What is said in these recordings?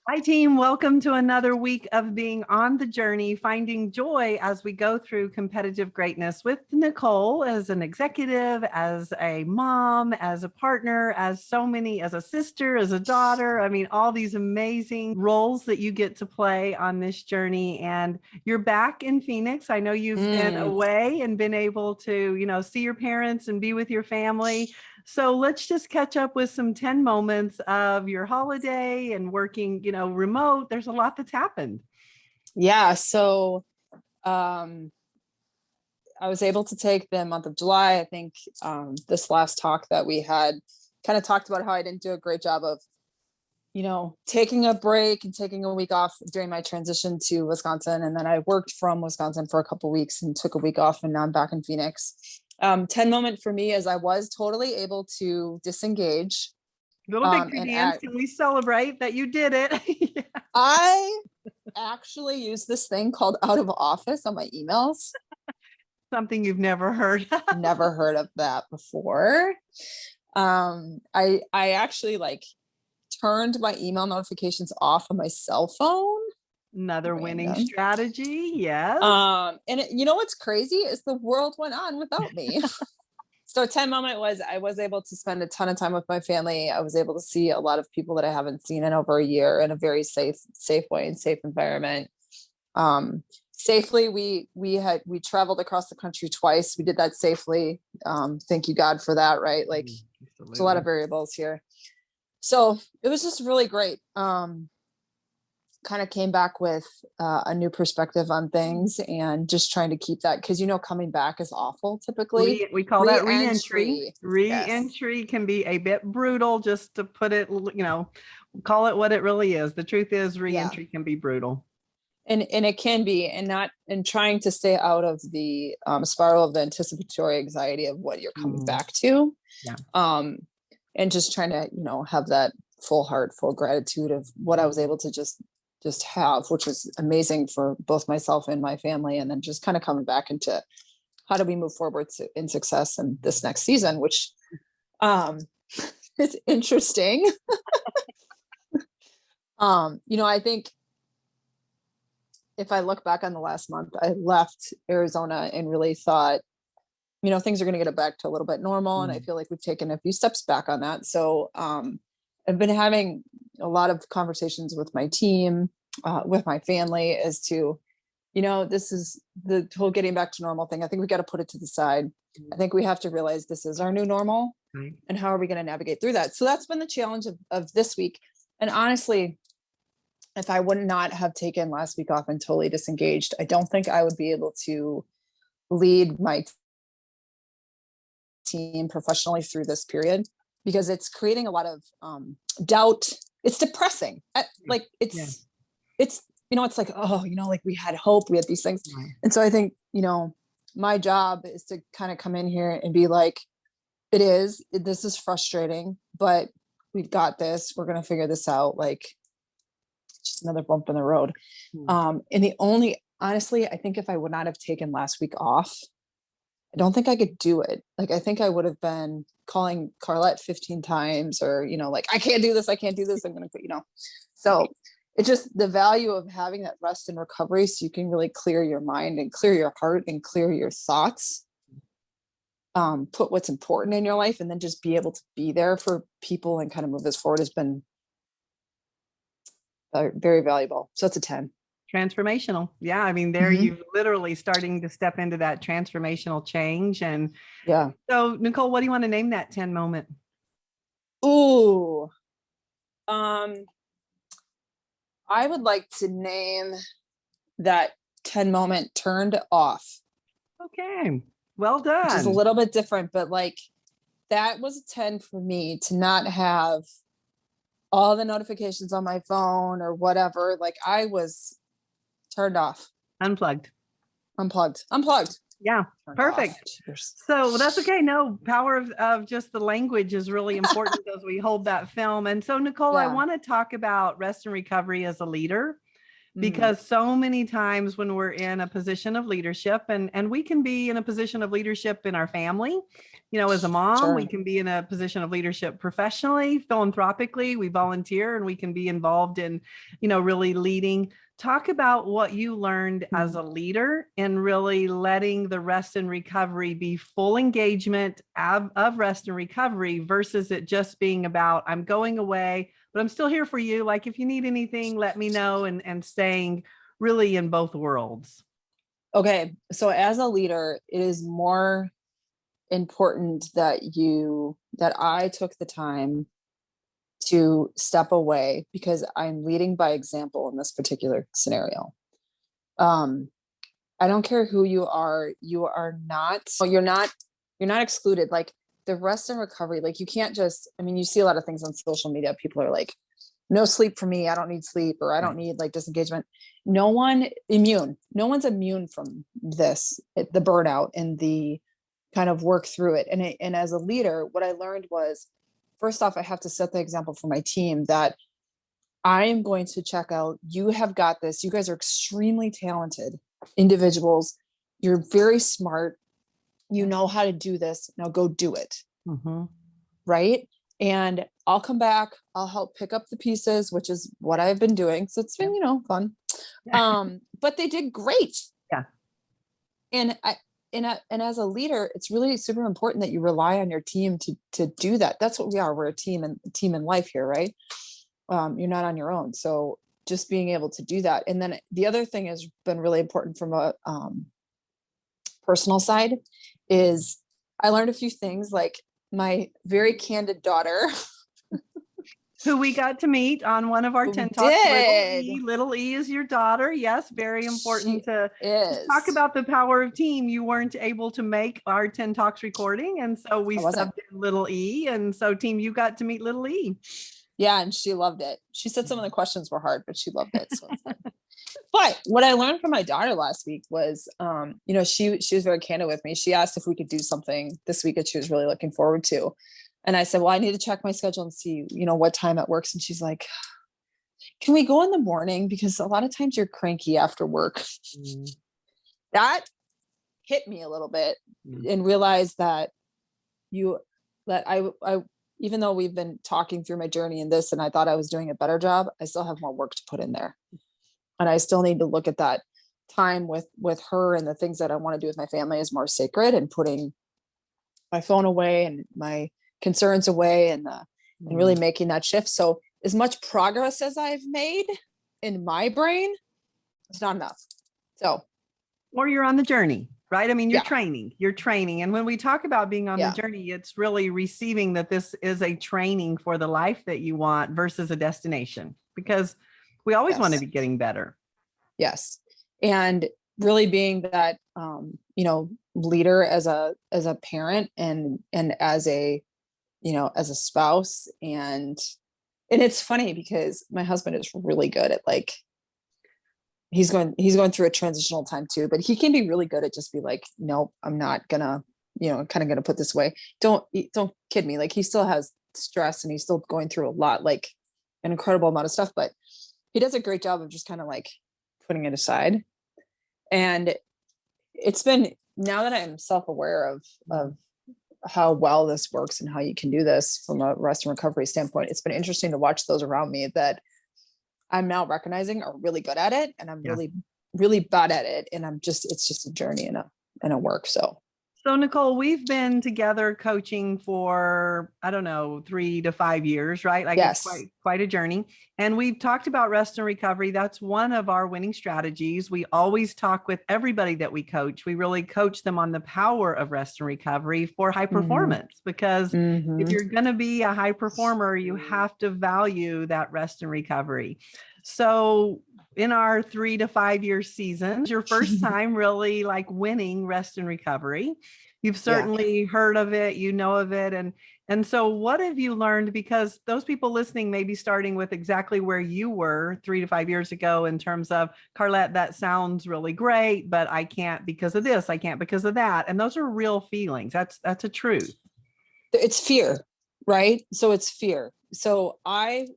Hi, team. Welcome to another week of being on the journey, finding joy as we go through competitive greatness with Nicole as an executive, as a mom, as a partner, as a sister, as a daughter. I mean, all these amazing roles that you get to play on this journey. And you're back in Phoenix. I know you've been away and been able to, see your parents and be with your family. So let's just catch up with some 10 moments of your holiday and working, remote. There's a lot that's happened. Yeah. So I was able to take the month of July. I think this last talk that we had kind of talked about how I didn't do a great job of, taking a break and taking a week off during my transition to Wisconsin. And then I worked from Wisconsin for a couple of weeks and took a week off, and now I'm back in Phoenix. 10 moment for me is I was totally able to disengage. Little victory dance. Can we celebrate that you did it? Yeah. I actually use this thing called out of office on my emails. Something you've never heard of. Never heard of that before. I actually turned my email notifications off on my cell phone. Another winning strategy. Yes. And what's crazy is the world went on without me. So 10 moment was I was able to spend a ton of time with my family. I was able to see a lot of people that I haven't seen in over a year in a very safe way and safe environment. Safely, we traveled across the country twice. We did that safely. Thank you, God, for that, right? There's a lot of variables here. So it was just really great. Kind of came back with a new perspective on things and just trying to keep that, because coming back is awful typically. We call that re-entry. Re-entry can be a bit brutal, just to put it, call it what it really is. The truth is re-entry can be brutal. And it can be, and trying to stay out of the spiral of the anticipatory anxiety of what you're coming back to. Yeah. And just trying to, have that full heart, full gratitude of what I was able to just have, which was amazing for both myself and my family. And then just kind of coming back into how do we move forward in success in this next season, which is interesting. I think if I look back on the last month, I left Arizona and really thought, things are going to get back to a little bit normal. And I feel like we've taken a few steps back on that. So I've been having a lot of conversations with my team, with my family as to, this is the whole getting back to normal thing. I think we got to put it to the side. I think we have to realize this is our new normal. And how are we going to navigate through that? So that's been the challenge of this week. And honestly, if I would not have taken last week off and totally disengaged, I don't think I would be able to lead my team professionally through this period, because it's creating a lot of doubt. It's depressing. It's like, we had hope, we had these things. And so I think, my job is to kind of come in here and be like, this is frustrating, but we've got this, we're going to figure this out. Just another bump in the road. And honestly, I think if I would not have taken last week off, I don't think I could do it. I think I would have been calling Carlette 15 times or, I can't do this. I'm going to, so it's just the value of having that rest and recovery so you can really clear your mind and clear your heart and clear your thoughts, put what's important in your life, and then just be able to be there for people and kind of move this forward has been very valuable. So it's a 10. Transformational. Yeah. I mean, you're literally starting to step into that transformational change. And yeah. So Nicole, what do you want to name that 10 moment? Ooh. I would like to name that 10 moment turned off. Okay. Well done. Which is a little bit different, but that was a 10 for me to not have all the notifications on my phone or whatever. I was turned off. Unplugged. Yeah. Perfect. So that's okay. No, power of just the language is really important as we hold that film. And so Nicole, I want to talk about rest and recovery as a leader, because so many times when we're in a position of leadership, and we can be in a position of leadership in our family, as a mom, we can be in a position of leadership professionally, philanthropically, we volunteer and we can be involved in, really leading. Talk about what you learned as a leader in really letting the rest and recovery be full engagement of rest and recovery versus it just being about, I'm going away, but I'm still here for you. Like, if you need anything, let me know, and staying really in both worlds. Okay. So as a leader, it is more important that I took the time to step away because I'm leading by example in this particular scenario. I don't care who you are not, you're not excluded. Like the rest and recovery, like you can't just, you see a lot of things on social media. People are like, no sleep for me. I don't need sleep, or I don't need like disengagement. No one's immune from this, the burnout and the kind of work through it. And as a leader, what I learned was, first off, I have to set the example for my team that I am going to check out. You have got this. You guys are extremely talented individuals. You're very smart. You know how to do this. Now go do it. Right. And I'll come back. I'll help pick up the pieces, which is what I've been doing. So it's been, fun. But they did great. Yeah. And as a leader, it's really super important that you rely on your team to do that. That's what we are. We're a team in life here, right? You're not on your own. So just being able to do that. And then the other thing has been really important from a personal side is I learned a few things, like my very candid daughter, who we got to meet on one of our 10 talks. Little E is your daughter. Yes. Very important to talk about the power of team. You weren't able to make our 10 talks recording. And so we subbed in little E. And so team, you got to meet little E. Yeah. And she loved it. She said some of the questions were hard, but she loved it. So but what I learned from my daughter last week was, she was very candid with me. She asked if we could do something this week that she was really looking forward to. And I said, well, I need to check my schedule and see, what time it works. And she's like, can we go in the morning? Because a lot of times you're cranky after work. That hit me a little bit and realized that I, even though we've been talking through my journey in this, and I thought I was doing a better job, I still have more work to put in there. And I still need to look at that time with her and the things that I want to do with my family is more sacred, and putting my phone away and my concerns away and really making that shift. So as much progress as I've made in my brain, it's not enough. So, or you're on the journey, right? You're training. And when we talk about being on the journey, it's really receiving that this is a training for the life that you want versus a destination, because we always want to be getting better. Yes. And really being that, leader as a parent and as a spouse. And it's funny because my husband is really good at he's going through a transitional time too, but he can be really good at just be like, nope, I'm not gonna, I'm kind of going to put this away. Don't kid me. Like he still has stress and he's still going through a lot, like an incredible amount of stuff, but he does a great job of just kind of like putting it aside. And it's been, now that I'm self-aware of how well this works and how you can do this from a rest and recovery standpoint, it's been interesting to watch those around me that I'm now recognizing are really good at it. And I'm really, really bad at it. And it's just a journey and a work. So Nicole, we've been together coaching for, 3 to 5 years, right? It's quite a journey. And we've talked about rest and recovery. That's one of our winning strategies. We always talk with everybody that we coach. We really coach them on the power of rest and recovery for high performance, because if you're going to be a high performer, you have to value that rest and recovery. So in our 3 to 5 year seasons, your first time really winning rest and recovery. You've certainly heard of it, of it. And so what have you learned? Because those people listening may be starting with exactly where you were 3 to 5 years ago in terms of, Carlette, that sounds really great, but I can't because of this, I can't because of that. And those are real feelings. That's a truth. It's fear, right? So it's fear. So I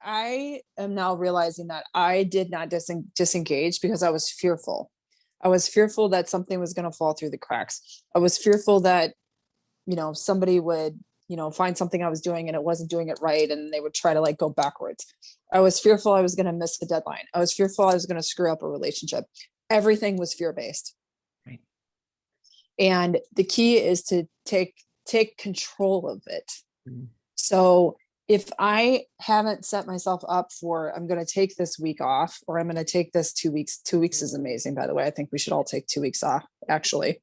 I am now realizing that I did not disengage because I was fearful. I was fearful that something was going to fall through the cracks. I was fearful that, somebody would, find something I was doing and it wasn't doing it right. And they would try to like go backwards. I was fearful I was going to miss the deadline. I was fearful I was going to screw up a relationship. Everything was fear-based. Right. And the key is to take control of it. Mm-hmm. So if I haven't set myself up for, I'm going to take this week off, or I'm going to take this 2 weeks. 2 weeks is amazing, by the way. I think we should all take 2 weeks off. Actually,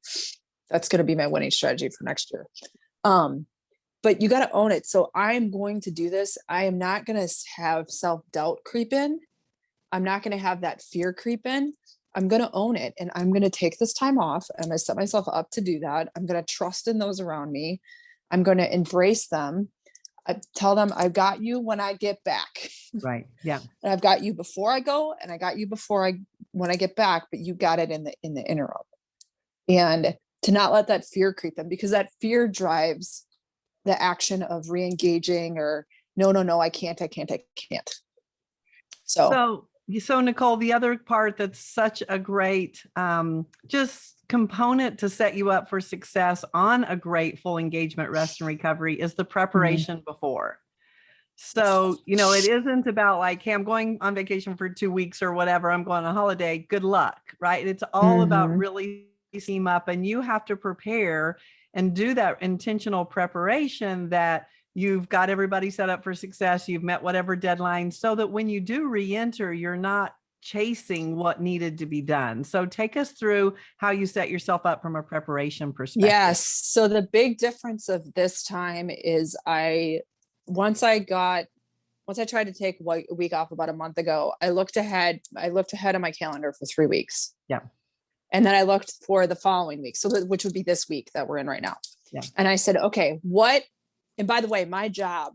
that's going to be my winning strategy for next year. But you got to own it. So I'm going to do this. I am not going to have self-doubt creep in. I'm not going to have that fear creep in. I'm going to own it. And I'm going to take this time off. I'm going to set myself up to do that. I'm going to trust in those around me. I'm going to embrace them. I tell them I've got you when I get back. Right. Yeah. And I've got you before I go, and I got you when I get back, but you got it in the interim. And to not let that fear creep in, because that fear drives the action of re-engaging, or no, I can't. So Nicole, the other part that's such a great just component to set you up for success on a great full engagement rest and recovery is the preparation before. So, it isn't about like, hey, I'm going on vacation for 2 weeks or whatever, I'm going on a holiday, good luck, right? It's all about really steam up, and you have to prepare and do that intentional preparation that you've got everybody set up for success. You've met whatever deadline, so that when you do re-enter, you're not chasing what needed to be done. So take us through how you set yourself up from a preparation perspective. Yes. So the big difference of this time is once I tried to take a week off about a month ago, I looked ahead on my calendar for 3 weeks. Yeah. And then I looked for the following week. Which would be this week that we're in right now. Yeah. And I said, okay, and by the way, my job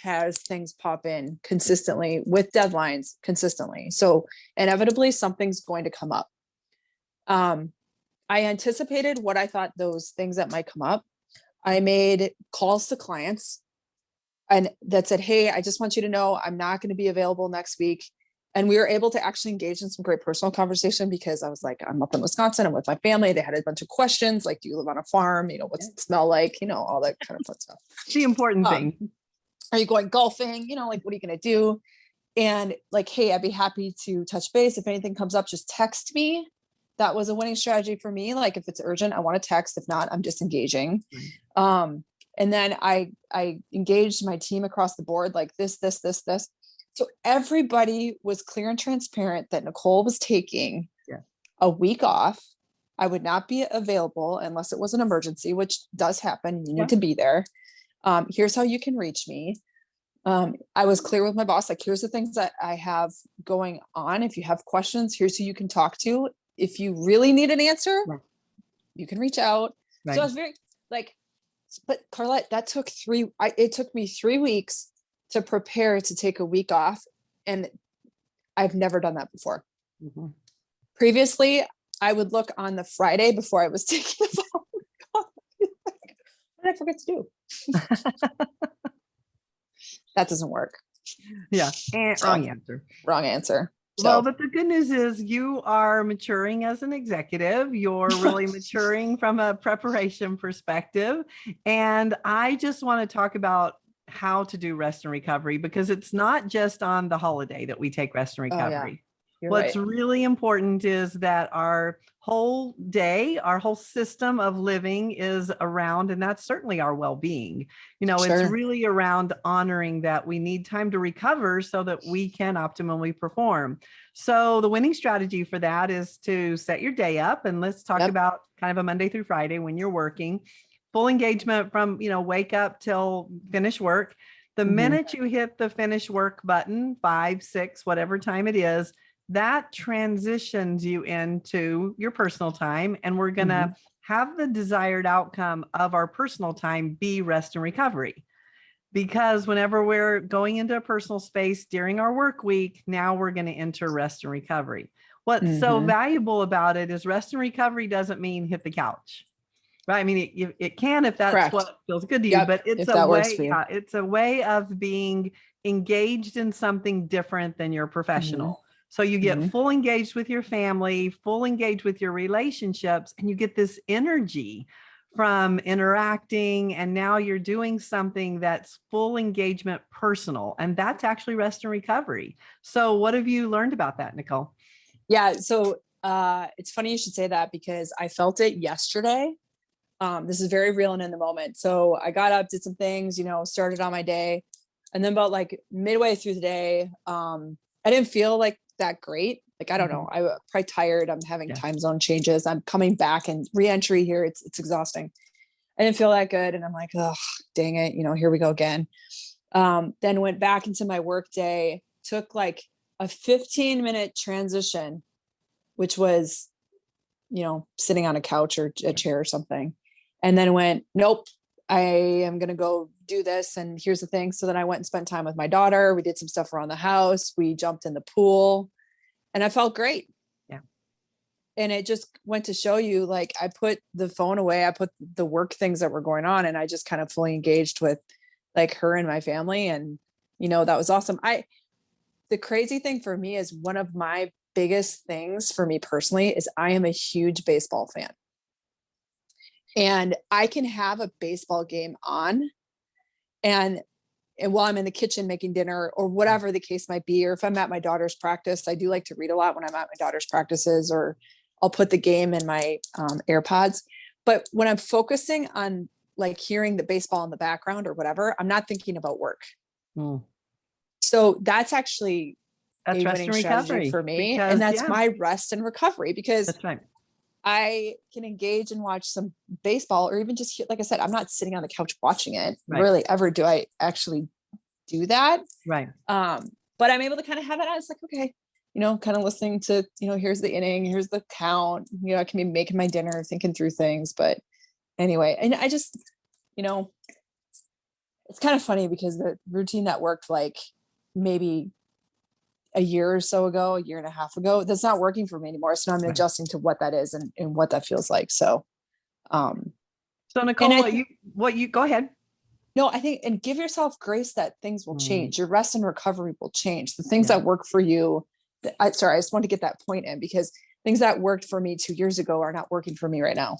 has things pop in consistently with deadlines consistently. So inevitably something's going to come up. I anticipated what I thought those things that might come up. I made calls to clients and that said, hey, I just want you to know I'm not going to be available next week. And we were able to actually engage in some great personal conversation, because I was like, I'm up in Wisconsin, I'm with my family. They had a bunch of questions like, do you live on a farm? What's it smell like? All that kind of fun stuff. The important thing. Are you going golfing? Like, what are you going to do? And like, hey, I'd be happy to touch base. If anything comes up, just text me. That was a winning strategy for me. Like, if it's urgent, I want to text. If not, I'm disengaging. And then I engaged my team across the board, like this. So everybody was clear and transparent that Nicole was taking a week off. I would not be available unless it was an emergency, which does happen. You need to be there. Here's how you can reach me. I was clear with my boss, like, here's the things that I have going on. If you have questions, here's who you can talk to. If you really need an answer, you can reach out. Right. So I was very but Carlette, it took me 3 weeks to prepare to take a week off. And I've never done that before. Previously, I would look on the Friday before I was taking a phone. What did I forget to do? That doesn't work. Yeah. Wrong answer. Wrong answer. Well, but the good news is you are maturing as an executive. You're really maturing from a preparation perspective. And I just want to talk about how to do rest and recovery, because it's not just on the holiday that we take rest and recovery. What's really important is that our whole day, our whole system of living is around, and that's certainly our well-being. It's really around honoring that we need time to recover so that we can optimally perform. So the winning strategy for that is to set your day up, and let's talk about kind of a Monday through Friday when you're working. Full engagement from, wake up till finish work. The minute you hit the finish work button, 5, 6, whatever time it is, that transitions you into your personal time. And we're going to have the desired outcome of our personal time be rest and recovery. Because whenever we're going into a personal space during our work week, now we're going to enter rest and recovery. What's so valuable about it is rest and recovery doesn't mean hit the couch. Right. I mean, it can if that's Correct. what feels good to you, Yep. but it's If a that works way, for you. yeah, it's a way of being engaged in something different than your Mhm. professional. So you get Mhm. full engaged with your family, full engaged with your relationships, and you get this energy from interacting. And now you're doing something that's full engagement personal. And that's actually rest and recovery. So what have you learned about that, Nicole? Yeah. So it's funny you should say that because I felt it yesterday. This is very real and in the moment. So I got up, did some things, started on my day. And then about like midway through the day, I didn't feel like that great. Like, I don't know. I'm probably tired. I'm having time zone changes. I'm coming back and re-entry here. It's exhausting. I didn't feel that good. And I'm like, oh, dang it. Here we go again. Then went back into my work day, took like a 15-minute transition, which was, sitting on a couch or a chair or something. And then went, nope, I am going to go do this. And here's the thing. So then I went and spent time with my daughter. We did some stuff around the house. We jumped in the pool and I felt great. Yeah. And it just went to show you, like, I put the phone away, I put the work things that were going on, and I just kind of fully engaged with like her and my family. And, that was awesome. The crazy thing for me is one of my biggest things for me personally is I am a huge baseball fan. And I can have a baseball game on and while I'm in the kitchen making dinner or whatever the case might be, or if I'm at my daughter's practice, I do like to read a lot when I'm at my daughter's practices, or I'll put the game in my AirPods. But when I'm focusing on like hearing the baseball in the background or whatever, I'm not thinking about work. So that's actually That's a rest winning and strategy recovery for me. because And that's my rest and recovery, because that's right. I can engage and watch some baseball, or even just, like I said, I'm not sitting on the couch watching it. Right. Rarely ever do I actually do that. Right. But I'm able to kind of have it on. It's like, okay, kind of listening to, here's the inning, here's the count, I can be making my dinner, thinking through things. But anyway, and I just, it's kind of funny because the routine that worked like maybe a year or so ago, a year and a half ago, that's not working for me anymore. So now I'm adjusting to what that is and what that feels like. So, Nicole, what you go ahead. No, I think, and give yourself grace that things will change. Your rest and recovery will change. The things that work for you. I just want to get that point in, because things that worked for me 2 years ago are not working for me right now.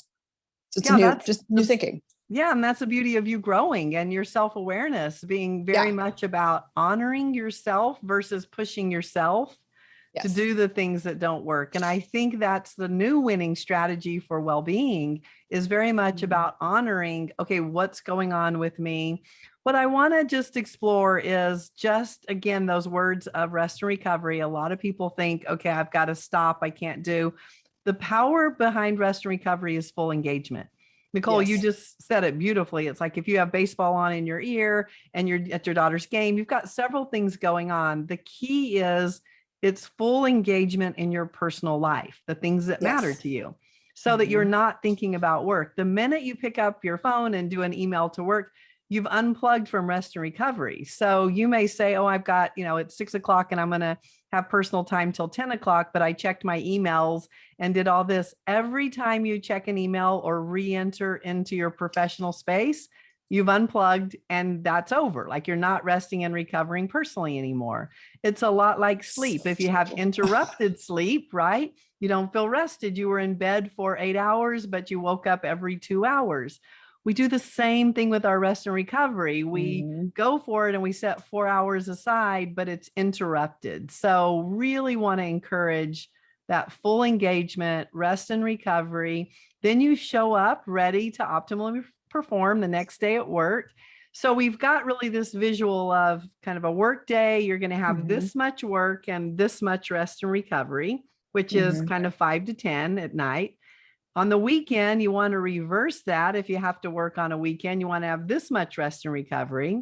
So it's new thinking. Yeah. And that's the beauty of you growing and your self-awareness being very much about honoring yourself versus pushing yourself to do the things that don't work. And I think that's the new winning strategy for well-being, is very much about honoring, okay, what's going on with me? What I want to just explore is just, again, those words of rest and recovery. A lot of people think, okay, I've got to stop. I can't do. The power behind rest and recovery is full engagement. Nicole, you just said it beautifully. It's like if you have baseball on in your ear and you're at your daughter's game, you've got several things going on. The key is it's full engagement in your personal life, the things that matter to you, so that you're not thinking about work. The minute you pick up your phone and do an email to work, you've unplugged from rest and recovery. So you may say, oh, I've got, it's 6:00 and I'm going to have personal time till 10:00, but I checked my emails and did all this. Every time you check an email or re-enter into your professional space, you've unplugged and that's over. Like, you're not resting and recovering personally anymore. It's a lot like sleep. If you have interrupted sleep, right? You don't feel rested. You were in bed for 8 hours, but you woke up every 2 hours. We do the same thing with our rest and recovery. We go for it and we set 4 hours aside, but it's interrupted. So really want to encourage that full engagement, rest and recovery. Then you show up ready to optimally perform the next day at work. So we've got really this visual of kind of a work day. You're going to have this much work and this much rest and recovery, which is kind of 5 to 10 at night. On the weekend, you want to reverse that. If you have to work on a weekend, you want to have this much rest and recovery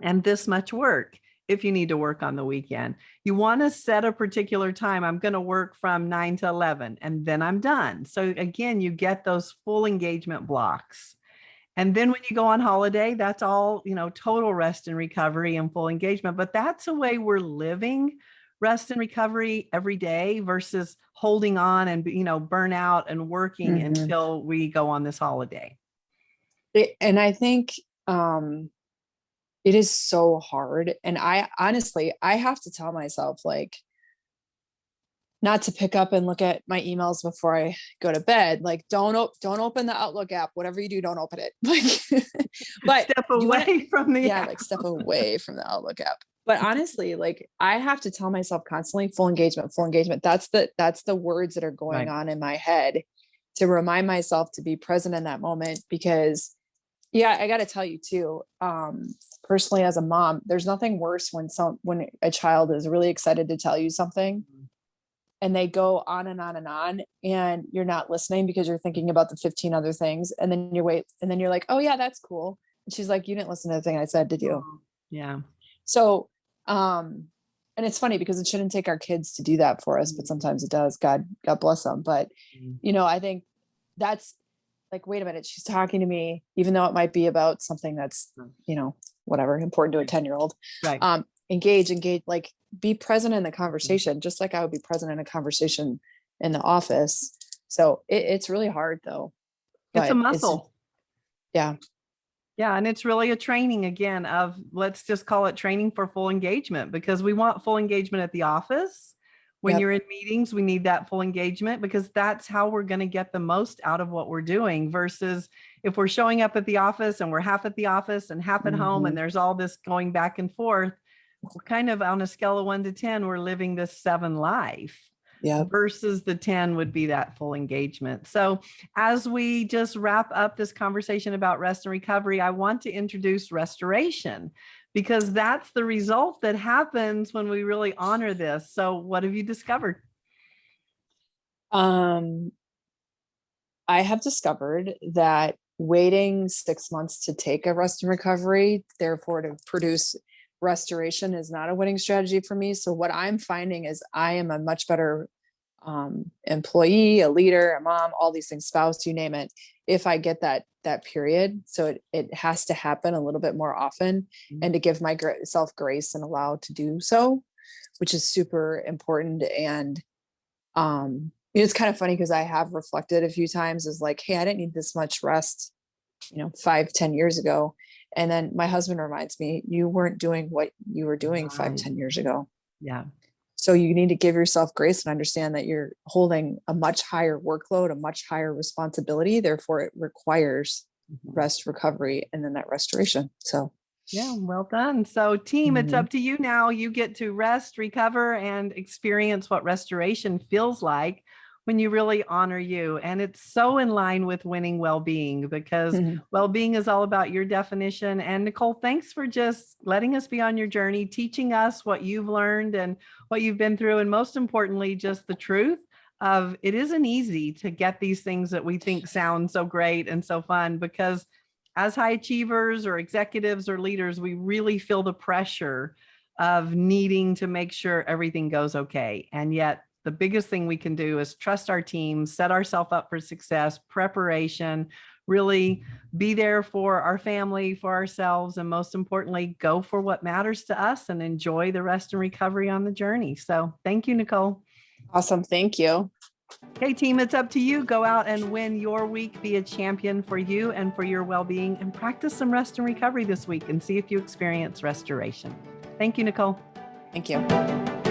and this much work. If you need to work on the weekend, you want to set a particular time. I'm going to work from 9 to 11 and then I'm done. So again, you get those full engagement blocks. And then when you go on holiday, that's all, total rest and recovery and full engagement. But that's the way we're living rest and recovery every day versus holding on and, burn out and working until we go on this holiday? And I think it is so hard. And I honestly, I have to tell myself, like, not to pick up and look at my emails before I go to bed. Like, don't open the Outlook app. Whatever you do, don't open it. Like, but step away from the app. like step away from the Outlook app. But honestly, like, I have to tell myself constantly, full engagement, full engagement. That's the words that are going on in my head, to remind myself to be present in that moment. Because I got to tell you too, personally, as a mom, there's nothing worse when a child is really excited to tell you something and they go on and on and on, and you're not listening because you're thinking about the 15 other things. And then you're like, oh yeah, that's cool. And she's like, you didn't listen to the thing I said, did you? Yeah. So, and it's funny because it shouldn't take our kids to do that for us, but sometimes it does. God bless them. But, I think that's like, wait a minute, she's talking to me, even though it might be about something that's, whatever, important to a 10-year-old. Right. Engage, like, be present in the conversation, just like I would be present in a conversation in the office. So it's really hard though. It's a muscle. Yeah. And it's really a training again of, let's just call it training for full engagement, because we want full engagement at the office. When you're in meetings, we need that full engagement, because that's how we're going to get the most out of what we're doing, versus if we're showing up at the office and we're half at the office and half at home, and there's all this going back and forth. We're kind of on a scale of 1 to 10, we're living this 7 life. Versus the 10 would be that full engagement. So as we just wrap up this conversation about rest and recovery, I want to introduce restoration, because that's the result that happens when we really honor this. So what have you discovered? I have discovered that waiting 6 months to take a rest and recovery, therefore to produce restoration, is not a winning strategy for me. So what I'm finding is I am a much better employee, a leader, a mom, all these things, spouse, you name it, if I get that period. So it has to happen a little bit more often, and to give myself grace and allow to do so, which is super important. And it's kind of funny because I have reflected a few times as like, hey, I didn't need this much rest, 5-10 years ago. And then my husband reminds me, you weren't doing what you were doing 5-10 years ago. Yeah. So you need to give yourself grace and understand that you're holding a much higher workload, a much higher responsibility. Therefore, it requires rest, recovery, and then that restoration. So, yeah, well done. So team, it's up to you now. You get to rest, recover, and experience what restoration feels like when you really honor you. And it's so in line with winning well-being, because well-being is all about your definition. And Nicole, thanks for just letting us be on your journey, teaching us what you've learned and what you've been through. And most importantly, just the truth of it isn't easy to get these things that we think sound so great and so fun, because as high achievers or executives or leaders, we really feel the pressure of needing to make sure everything goes okay. And yet the biggest thing we can do is trust our team, set ourselves up for success, preparation, really be there for our family, for ourselves, and most importantly, go for what matters to us and enjoy the rest and recovery on the journey. So thank you, Nicole. Awesome. Thank you. Okay, team, it's up to you. Go out and win your week. Be a champion for you and for your well-being, and practice some rest and recovery this week and see if you experience restoration. Thank you, Nicole. Thank you.